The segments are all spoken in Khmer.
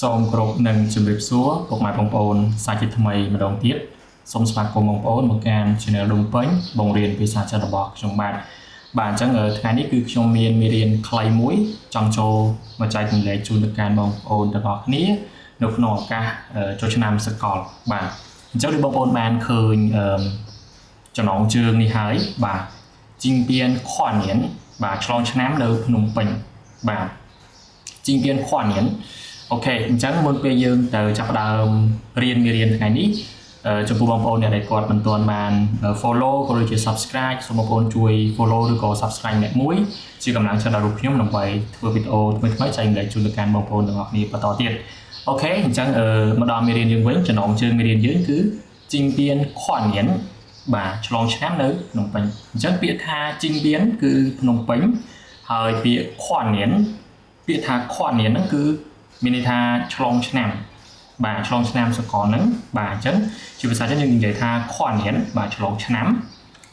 សូមគោរពនិងជម្រាបសួរពុកម៉ែបងប្អូនសាជាថ្មីម្ដងទៀតសូមស្វាគមន៍បងប្អូនមកកាន់ Channel ដុំពេញបង្រៀនភាសាចិនរបស់ខ្ញុំបាទអញ្ចឹងថ្ងៃនេះគឺខ្ញុំមានមេរៀនខ្លីមួយចង់ចូលមកចែករំលែកជូនទៅកាន់បងប្អូនទាំងអស់គ្នានៅក្នុងឱកាសចូលឆ្នាំសកលបាទអញ្ចឹងដូចបងប្អូនបានឃើញចំណងជើងនេះហើយបាទជីងពៀនខွာនៀនបាទឆ្លងឆ្នាំនៅភ្នំពេញបាទជីងពៀនខွာនៀនអូខេអញ្ចឹងមុនពេលយើងទៅចាប់ផ្ដើមរៀនមេរៀនថ្ងៃនេះចំពោះបងប្អូនអ្នកដែលគាត់មិនទាន់បាន follow ក៏ដូចជា subscribe សូមបងប្អូនជួយ follow ឬក៏ subscribe អ្នកមួយជាកម្លាំងចិត្តដល់រូបខ្ញុំដើម្បីធ្វើវីដេអូថ្មីៗចែករំលែកជូនទៅកាន់បងប្អូនទាំងអស់គ្នាបន្តទៀតអូខេអញ្ចឹងមកដល់មេរៀនយើងវិញចំណងជើងមេរៀនយើងគឺជីងពៀនខွာនៀនបាទឆ្លងឆ្នាំនៅភ្នំពេញអញ្ចឹងពាក្យថាជីងពៀនគឺភ្នំពេញហើយពាក្យខွာនៀនពាក្យថាខွာនៀនហ្នឹងគឺមានន័យថាឆ្លងឆ្នាំបាទឆ្លងឆ្នាំសកលហ្នឹងបាទអញ្ចឹងជាភាសាចិនយើងនិយាយថាខွာនៀនបាទឆ្លងឆ្នាំ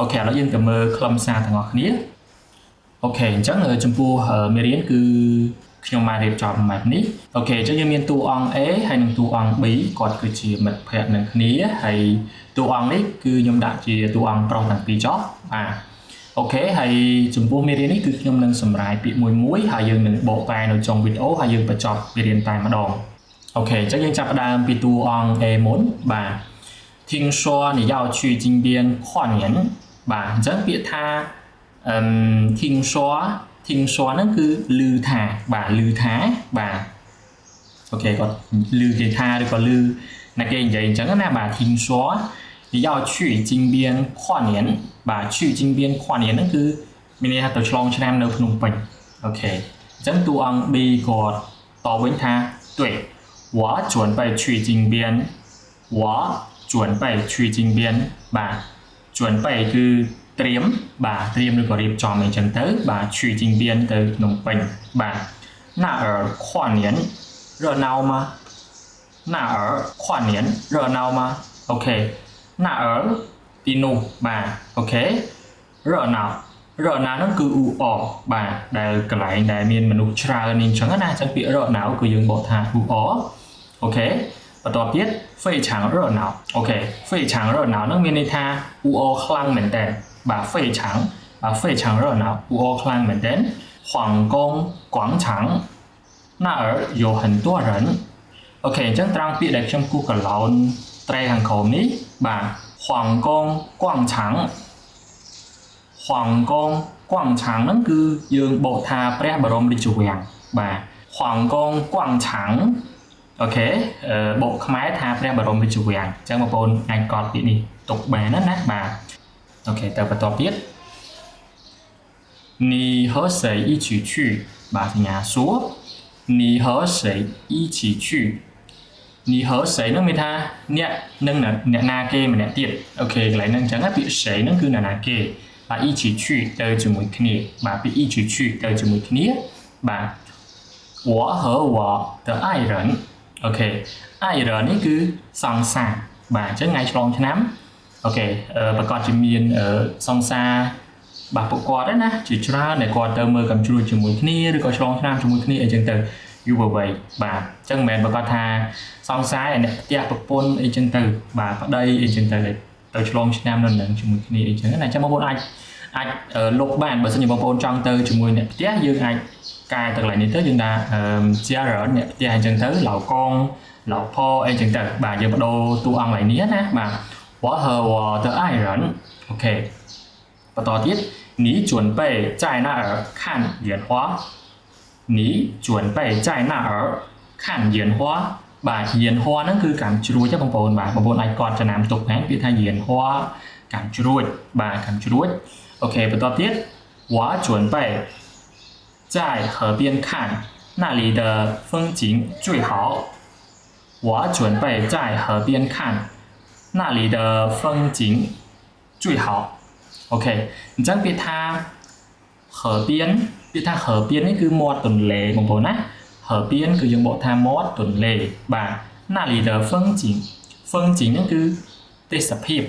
អូខេឥឡូវយើងទៅមើលខ្លឹមសារទាំងអស់គ្នាអូខេអញ្ចឹងចំពោះមេរៀនគឺខ្ញុំបានរៀបចំបែបនេះអូខេអញ្ចឹងយើងមានតួអង្គ A ហើយនិងតួអង្គ B គាត់គឺជាមិត្តភ័ក្តិនឹងគ្នាហើយតួអង្គនេះគឺខ្ញុំដាក់ជាតួអង្គប្រុសទាំងពីរចុះបាទអូខេហើយចំពោះមេរៀននេះគឺខ្ញុំនឹងសម្រាយពាក្យមួយហើយយើងនឹងបកប្រែនៅចុងវីដេអូហើយយើងបញ្ចប់មេរៀនតែម្ដងអូខេអញ្ចឹងយើងចាប់ផ្ដើមពីតួអង្គ A មុនបាទ听说你要去金边跨年បាទអញ្ចឹងពាក្យថា听说ហ្នឹងគឺឮថាបាទឮថាបាទអូខេគាត់ឮគេថាឬក៏ឮណាគេនិយាយអញ្ចឹងណាបាទ听说你要去金边跨年បាទ去金边跨年ហ្នឹងគឺមានន័យថាទៅឆ្លងឆ្នាំនៅភ្នំពេញអូខេអញ្ចឹងតួអង្គ B គាត់តបវិញថា对我准备去金边我准备去金边បាទ准备គឺត្រៀមបាទត្រៀមឬក៏រៀបចំអីចឹងទៅបាទ去金边ទៅភ្នំពេញបាទ那儿跨年热闹吗那儿跨年热闹吗អូខេ那儿ទីនោះបាទអូខេ热闹ហ្នឹងគឺអ៊ូអបាទដែលកន្លែងដែលមានមនុស្សច្រើននេះអញ្ចឹងណាអញ្ចឹងពាក្យ热闹គឺយើងបកថាអ៊ូអអូខេបន្តទៀត非常热闹អូខេ非常热闹ហ្នឹងមានន័យថាអ៊ូអខ្លាំងមែនតើបាទ非常热闹អ៊ូអខ្លាំងមែនតើ皇宫广场那儿有很多人អូខេអញ្ចឹងត្រង់ពាក្យដែលខ្ញុំគូសកន្លោនត្រែខាងក្រោមនេះបាទ皇宫广场ហ្នឹងគឺយើងបកថាព្រះបរមរាជវាំងបាទ皇宫广场អូខេបកខ្មែរថាព្រះបរមរាជវាំងអញ្ចឹងបងប្អូនអាចកត់ពាក្យនេះទុកបានណាបាទអូខេទៅបន្តទៀត你和谁一起去បាទសញ្ញាសួរ你和谁一起去你和谁នឹងមានថាអ្នកនឹងអ្នកណាគេម្នាក់ទៀតអូខេកន្លែងហ្នឹងអញ្ចឹងពាក្យ谁ហ្នឹងគឺអ្នកណាគេបាទ一起去ទៅជាមួយគ្នាបាទពាក្យ一起去ទៅជាមួយគ្នាបាទ我和我的爱人អូខេ爱人នេះគឺសង្សារបាទអញ្ចឹងថ្ងៃឆ្លងឆ្នាំអូខេប្រកាសជាមានសង្សារបាទពួកគាត់ណាជាច្រើនដែលគាត់ទៅមើលកំជ្រួចជាមួយគ្នាឬក៏ឆ្លងឆ្នាំជាមួយគ្នាអីចឹងទៅយុវវ័យបាទអញ្ចឹងមិនមែនប្រកាសថាសង្សារអ្នកផ្ទះប្រពន្ធអីចឹងទៅបាទប្តីអីចឹងទៅឆ្លងឆ្នាំនៅនឹងជាមួយគ្នាអីចឹងណាអញ្ចឹងបងប្អូនអាចលុបបានបើសិនជាបងប្អូនចង់ទៅជាមួយអ្នកផ្ទះយើងអាចកែទៅកន្លែងនេះទៅយើងដាក់ជាអ្នកផ្ទះអញ្ចឹងទៅឡៅកងឡៅផអីចឹងទៅបាទយើងបដូរតួអង្គកន្លែងនេះណាបាទ我和我的爱人អូខេបន្តទៀត你准备在那儿看烟花你准备在那儿看烟花បាទ烟花ហ្នឹងគឺកាំជ្រួចបងប្អូនបាទបងប្អូនអាចកត់ចំណាំទុកបានពាក្យថា烟花កាំជ្រួចបាទកាំជ្រួចអូខេបន្តទៀត我准备在河边看那里的风景最好我准备在河边看那里的风景最好អូខេអញ្ចឹងពាក្យថា河边ពាក្យថា河边នេះគឺមាត់ទន្លេបងប្អូនណា河边គឺយើងបកថាមាត់ទន្លេបាទ那里的风景ហ្នឹងគឺទេសភាព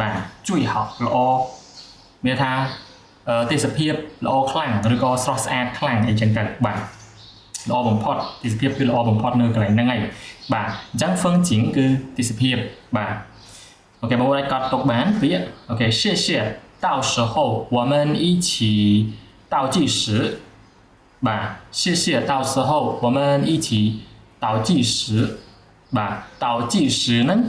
បាទ最好ល្អមានថាទេសភាពល្អខ្លាំងឬក៏ស្រស់ស្អាតខ្លាំងអីចឹងទៅបាទអ ល្អបំផុតទេសភាពគឺល្អបំផុតនៅកន្លែងហ្នឹងហើយបាទអញ្ចឹង风景គឺទេសភាពបាទអូខេបងប្អូនអាចកត់ទុកបានពាក្យអូខេ谢谢到时候我们一起倒计时បាទ谢谢到时候我们一起倒计时បាទ倒计时ហ្នឹង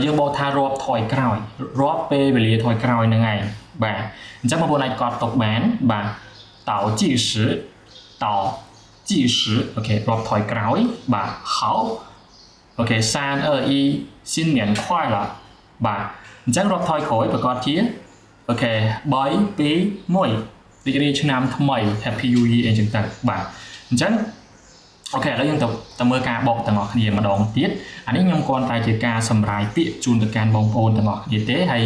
យើងបកថារាប់ថយក្រោយរាប់ពេលវេលាថយក្រោយហ្នឹងហើយបាទអញ្ចឹងបងប្អូនអាចកត់ទុកបានបាទ倒计时倒计时អូខេរាប់ថយក្រោយបាទ好អូខេ3 2 1新年快乐បាទអញ្ចឹងរាប់ថយក្រោយប្រកបជាអូខេ3 2 1រីករាយឆ្នាំថ្មី Happy New Year អញ្ចឹងទៅបាទអញ្ចឹងអូខេឥឡូវយើងទៅមើលការបកទាំងអស់គ្នាម្ដងទៀតអានេះខ្ញុំគ្រាន់តែជាការសម្រាយពាក្យជូនទៅកាន់បងប្អូនទាំងអស់គ្នាទេហើយ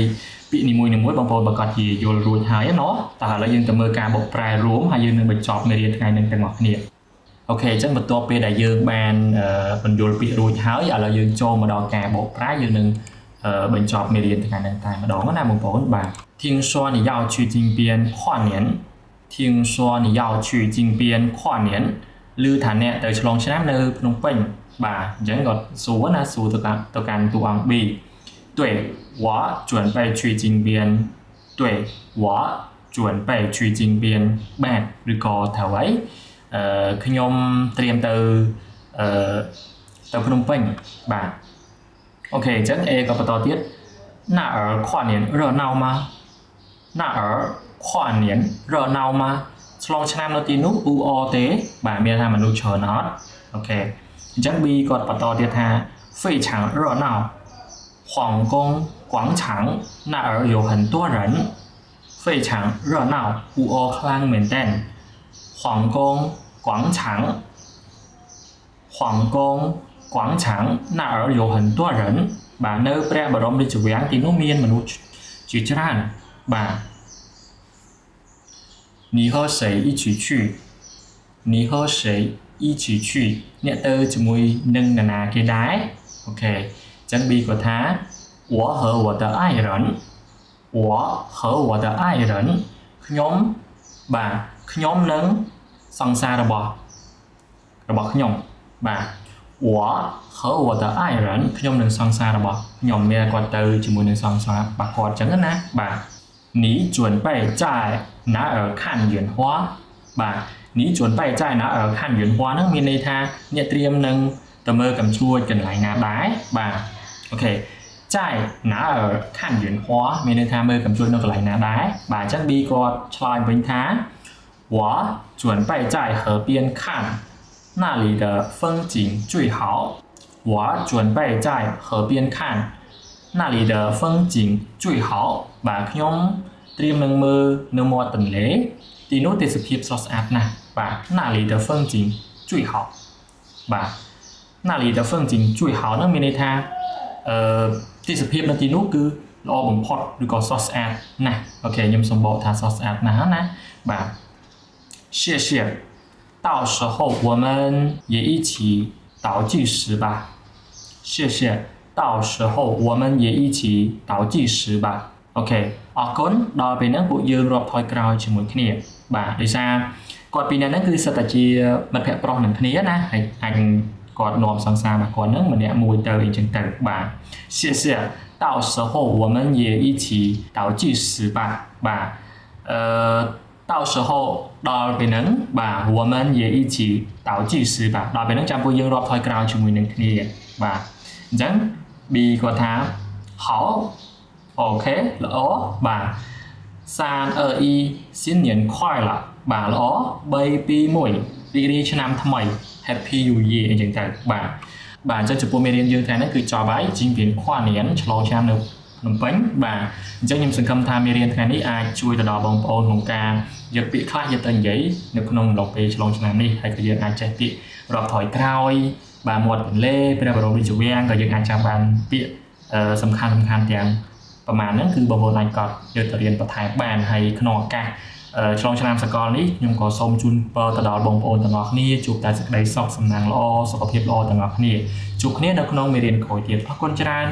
ពាក្យនីមួយៗបងប្អូនប្រកាសជាយល់រួចហើយណោះតែឥឡូវយើងទៅមើលការបកប្រែរួមហើយយើងនឹងបញ្ចប់មេរៀនថ្ងៃនេះទាំងអស់គ្នាអូខេអញ្ចឹងបន្ទាប់ពេលដែលយើងបានបញ្យល់ពាក្យរួចហើយឥឡូវយើងចូលមកដល់ការបកប្រែយើងនឹងបញ្ចប់មេរៀនថ្ងៃនេះតែម្ដងណាបងប្អូនបាទ听说你要去金边跨年听说你要去金边跨年ឬថាអ្នកទៅឆ្លងឆ្នាំនៅភ្នំពេញបាទអញ្ចឹងគាត់សួរណាសួរទៅកាន់តួអង្គ B 对我准备去金边对我准备去金边បាទឬក៏ថាអ្វីខ្ញុំត្រៀមទៅភ្នំពេញបាទអូខេអញ្ចឹង A ក៏បន្តទៀត那儿跨年热闹吗那儿跨年热闹吗ឆ្លងឆ្នាំនៅទីនោះអ៊ូអទេបាទមានថាមនុស្សច្រើនអត់អូខេអញ្ចឹង B គាត់បន្តទៀតថា非常热闹皇宫广场那儿有很多人非常热闹អ៊ូអខ្លាំងមែនទែន皇宫广场皇宫广场那儿有很多人បាទនៅព្រះបរមរាជវាំងទីនោះមានមនុស្សជាច្រើនបាទ你和谁一起去你和谁一起去អ្នកទៅជាមួយនឹងនរណាគេដែរអូខេអញ្ចឹង B គាត់ថា我和我的爱人我和我的爱人ខ្ញុំបាទខ្ញុំនឹងសង្សាររបស់ខ្ញុំបាទ我和我的爱人ខ្ញុំនឹងសង្សាររបស់ខ្ញុំមានគាត់ទៅជាមួយនឹងសង្សាររបស់គាត់អញ្ចឹងណាបាទ你准备在哪儿看烟花បាទ你准备在哪儿看烟花ហ្នឹងមានន័យថាអ្នកត្រៀមនឹងទៅមើលកំជួចកន្លែងណាដែរបាទអូខេ在哪儿看烟花មានន័យថាមើលកំជួចនៅកន្លែងណាដែរបាទអញ្ចឹង B គាត់ឆ្លើយវិញថា我准备在河边看那里的风景最好我准备在河边看那里的风景最好បាទខ្ញុំត្រៀមនឹងមើលនៅមាត់ទន្លេទីនោះទេសភាពស្រស់ស្អាតណាស់បាទ那里的风景最好បាទ那里的风景最好ហ្នឹងមានន័យថាទេសភាពនៅទីនោះគឺល្អបំផុតឬក៏ស្រស់ស្អាតណាស់អូខេខ្ញុំសម្បកថាស្រស់ស្អាតណាស់ណាបាទ谢谢到时候我们也一起倒计时吧谢谢到时候我们也一起倒计时吧អូខេអរគុណដល់ពេលហ្នឹងពួកយើងរាប់ថយក្រោយជាមួយគ្នាបាទដោយសារគាត់ពីរនាក់ហ្នឹងគឺសិតតែជាមិត្តភក្តិប្រុសនឹងគ្នាណាហើយអាចគាត់នាំសង្សាររបស់គាត់ហ្នឹងម្នាក់មួយទៅអីចឹងទៅបាទ谢谢到时候我们也一起倒计时吧បាទ到时候ដល់ពេលហ្នឹងបាទ我们也一起倒计时បាទដល់ពេលហ្នឹងចាំពួកយើងរាប់ថយក្រោយជាមួយនឹងគ្នាបាទអញ្ចឹង B គាត់ថា好អូខេល្អបាទ3 2 1新年快乐បាទល្អ3 2 1រីករាយឆ្នាំថ្មី Happy New Year អញ្ចឹងទៅបាទអញ្ចឹងចំពោះមេរៀនយើងថ្ងៃនេះគឺចប់ហើយជីងពីនខ្វានៀនឆ្លងឆ្នាំនៅភ្នំពេញបាទអញ្ចឹងខ្ញុំសង្ឃឹមថាមេរៀនថ្ងៃនេះអាចជួយទៅដល់បងប្អូនក្នុងការយកពាក្យខ្លះយកទៅនិយាយនៅក្នុងអំឡុងពេលឆ្លងឆ្នាំនេះហើយក៏យើងអាចចេះពាក្យរាប់ថយក្រោយបាទមាត់ទន្លេព្រះបរមរាជវាំងក៏យើងអាចចាំបានពាក្យសំខាន់ទាំងប្រហែលហ្នឹងគឺបងប្អូនអាចកត់យកទៅរៀនបន្ថែមបានហើយក្នុងឱកាសឆ្លងឆ្នាំសកលនេះខ្ញុំក៏សូមជូនពរទៅដល់បងប្អូនទាំងអស់គ្នាជួបតែសេចក្តីសុខសំណាងល្អសុខភាពល្អទាំងអស់គ្នាជួបគ្នានៅក្នុងមេរៀនក្រោយទៀតអរគុណច្រើន